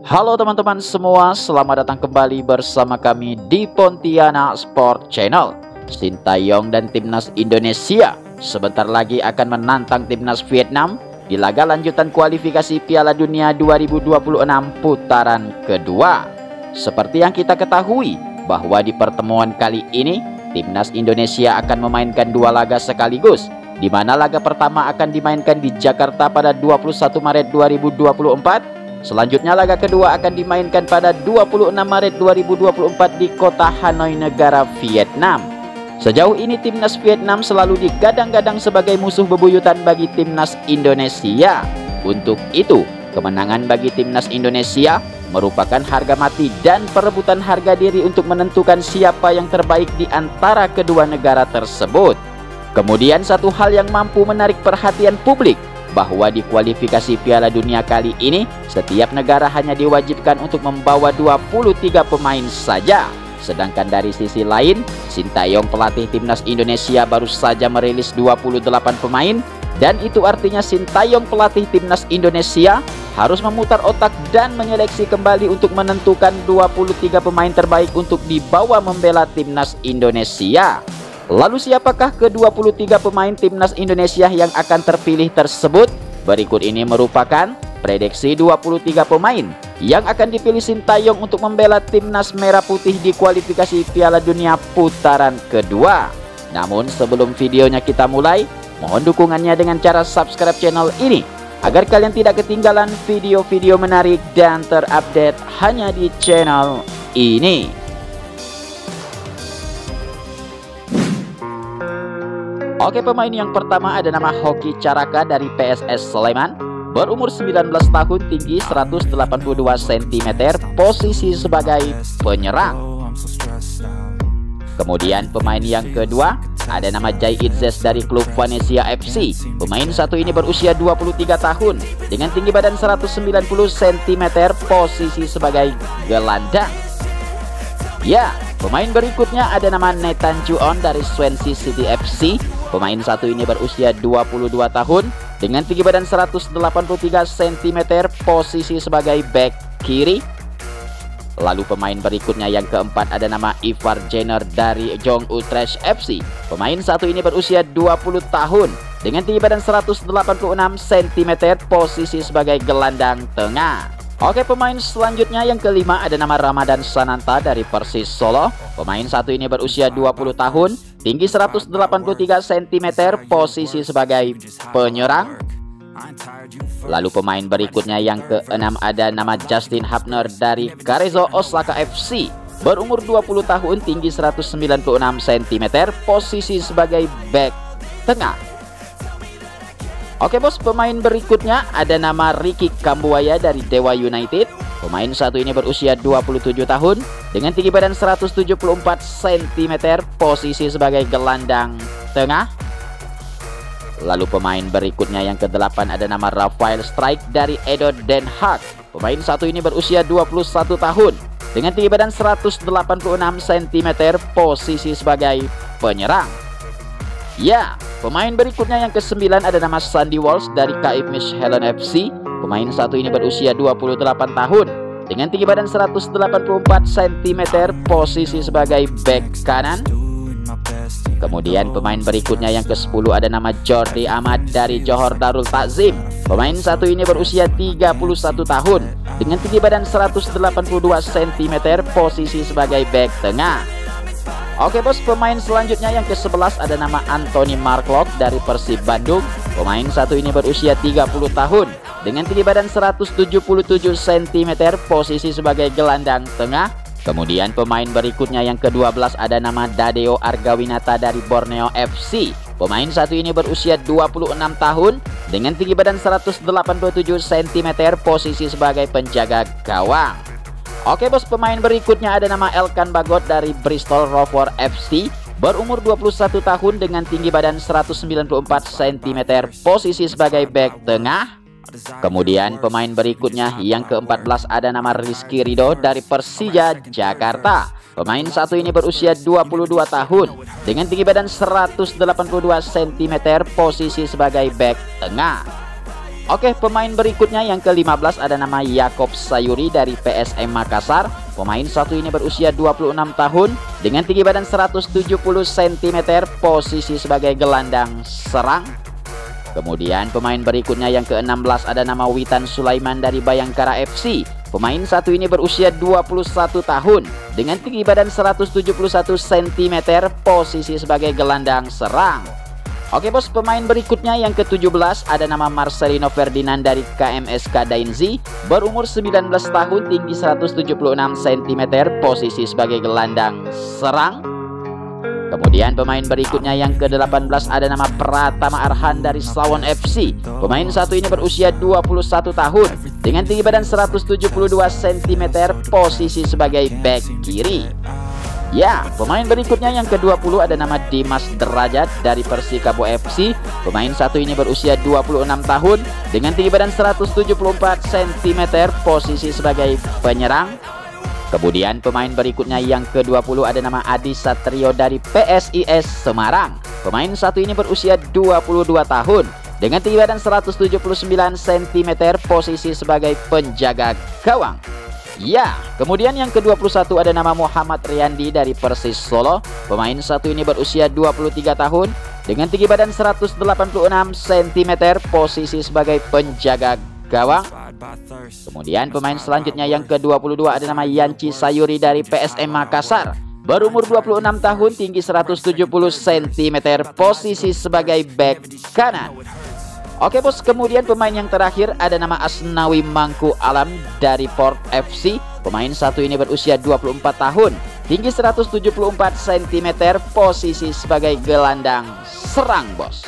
Halo teman-teman semua, selamat datang kembali bersama kami di Pontianak Sport Channel. Sintayong dan timnas Indonesia sebentar lagi akan menantang timnas Vietnam di laga lanjutan kualifikasi Piala Dunia 2026 putaran kedua. Seperti yang kita ketahui bahwa di pertemuan kali ini timnas Indonesia akan memainkan dua laga sekaligus, di mana laga pertama akan dimainkan di Jakarta pada 21 Maret 2024. Selanjutnya laga kedua akan dimainkan pada 26 Maret 2024 di kota Hanoi, negara Vietnam. Sejauh ini timnas Vietnam selalu digadang-gadang sebagai musuh bebuyutan bagi timnas Indonesia. Untuk itu, kemenangan bagi timnas Indonesia merupakan harga mati dan perebutan harga diri untuk menentukan siapa yang terbaik di antara kedua negara tersebut. Kemudian satu hal yang mampu menarik perhatian publik, bahwa di kualifikasi Piala Dunia kali ini setiap negara hanya diwajibkan untuk membawa 23 pemain saja. Sedangkan dari sisi lain, Sintayong pelatih timnas Indonesia baru saja merilis 28 pemain, dan itu artinya Sintayong pelatih timnas Indonesia harus memutar otak dan menyeleksi kembali untuk menentukan 23 pemain terbaik untuk dibawa membela timnas Indonesia. Lalu siapakah ke-23 pemain timnas Indonesia yang akan terpilih tersebut? Berikut ini merupakan prediksi 23 pemain yang akan dipilih Sintayong untuk membela timnas merah putih di kualifikasi Piala Dunia putaran kedua. Namun sebelum videonya kita mulai, mohon dukungannya dengan cara subscribe channel ini agar kalian tidak ketinggalan video-video menarik dan terupdate hanya di channel ini. Oke, pemain yang pertama ada nama Hoki Caraka dari PSS Sleman, berumur 19 tahun, tinggi 182 cm, posisi sebagai penyerang. Kemudian pemain yang kedua ada nama Jai Itzes dari klub Venezia FC. Pemain satu ini berusia 23 tahun dengan tinggi badan 190 cm, posisi sebagai gelandang. Ya, pemain berikutnya ada nama Nathan Juon dari Swansea City FC. Pemain satu ini berusia 22 tahun dengan tinggi badan 183 cm, posisi sebagai bek kiri. Lalu pemain berikutnya yang keempat ada nama Ivar Jenner dari Jong Utrecht FC. Pemain satu ini berusia 20 tahun dengan tinggi badan 186 cm, posisi sebagai gelandang tengah. Oke, pemain selanjutnya yang kelima ada nama Ramadan Sananta dari Persis Solo. Pemain satu ini berusia 20 tahun, tinggi 183 cm, posisi sebagai penyerang. Lalu pemain berikutnya yang keenam ada nama Justin Hapner dari Carrizo Osaka FC. Berumur 20 tahun, tinggi 196 cm, posisi sebagai bek tengah. Oke bos, pemain berikutnya ada nama Ricky Kambuaya dari Dewa United. Pemain satu ini berusia 27 tahun dengan tinggi badan 174 cm, posisi sebagai gelandang tengah. Lalu pemain berikutnya yang ke-8 ada nama Rafael Strijk dari Edo Den Haag. Pemain satu ini berusia 21 tahun dengan tinggi badan 186 cm, posisi sebagai penyerang. Ya, pemain berikutnya yang ke-9 ada nama Sandy Walsh dari KIP Mechelen FC. Pemain satu ini berusia 28 tahun dengan tinggi badan 184 cm, posisi sebagai bek kanan. Kemudian pemain berikutnya yang ke-10 ada nama Jordi Ahmad dari Johor Darul Takzim. Pemain satu ini berusia 31 tahun dengan tinggi badan 182 cm, posisi sebagai bek tengah. Oke bos, pemain selanjutnya yang ke-11 ada nama Anthony Marklock dari Persib Bandung. Pemain satu ini berusia 30 tahun dengan tinggi badan 177 cm, posisi sebagai gelandang tengah. Kemudian pemain berikutnya yang ke-12 ada nama Dadeo Argawinata dari Borneo FC. Pemain satu ini berusia 26 tahun dengan tinggi badan 187 cm, posisi sebagai penjaga gawang. Oke bos, pemain berikutnya ada nama Elkan Bagot dari Bristol Rovers FC. Berumur 21 tahun dengan tinggi badan 194 cm, posisi sebagai bek tengah. Kemudian pemain berikutnya yang ke-14 ada nama Rizky Ridho dari Persija Jakarta. Pemain satu ini berusia 22 tahun dengan tinggi badan 182 cm, posisi sebagai bek tengah. Oke, pemain berikutnya yang ke-15 ada nama Yakob Sayuri dari PSM Makassar. Pemain satu ini berusia 26 tahun dengan tinggi badan 170 cm, posisi sebagai gelandang serang. Kemudian pemain berikutnya yang ke-16 ada nama Witan Sulaiman dari Bayangkara FC. Pemain satu ini berusia 21 tahun dengan tinggi badan 171 cm, posisi sebagai gelandang serang. Oke bos, pemain berikutnya yang ke-17 ada nama Marcelino Ferdinand dari KMSK Dainzi, berumur 19 tahun, tinggi 176 cm, posisi sebagai gelandang serang. Kemudian pemain berikutnya yang ke-18 ada nama Pratama Arhan dari Slawon FC. Pemain satu ini berusia 21 tahun dengan tinggi badan 172 cm, posisi sebagai bek kiri. Ya, pemain berikutnya yang ke-20 ada nama Dimas Derajat dari Persikabo FC. Pemain satu ini berusia 26 tahun dengan tinggi badan 174 cm, posisi sebagai penyerang. Kemudian pemain berikutnya yang ke-20 ada nama Adi Satrio dari PSIS Semarang. Pemain satu ini berusia 22 tahun dengan tinggi badan 179 cm, posisi sebagai penjaga gawang. Ya, kemudian yang ke-21 ada nama Muhammad Riyandi dari Persis Solo. Pemain satu ini berusia 23 tahun dengan tinggi badan 186 cm, posisi sebagai penjaga gawang. Kemudian pemain selanjutnya yang ke-22 ada nama Yanci Sayuri dari PSM Makassar. Berumur 26 tahun, tinggi 170 cm, posisi sebagai bek kanan. Oke bos, kemudian pemain yang terakhir ada nama Asnawi Mangku Alam dari Port FC. Pemain satu ini berusia 24 tahun, tinggi 174 cm, posisi sebagai gelandang serang bos.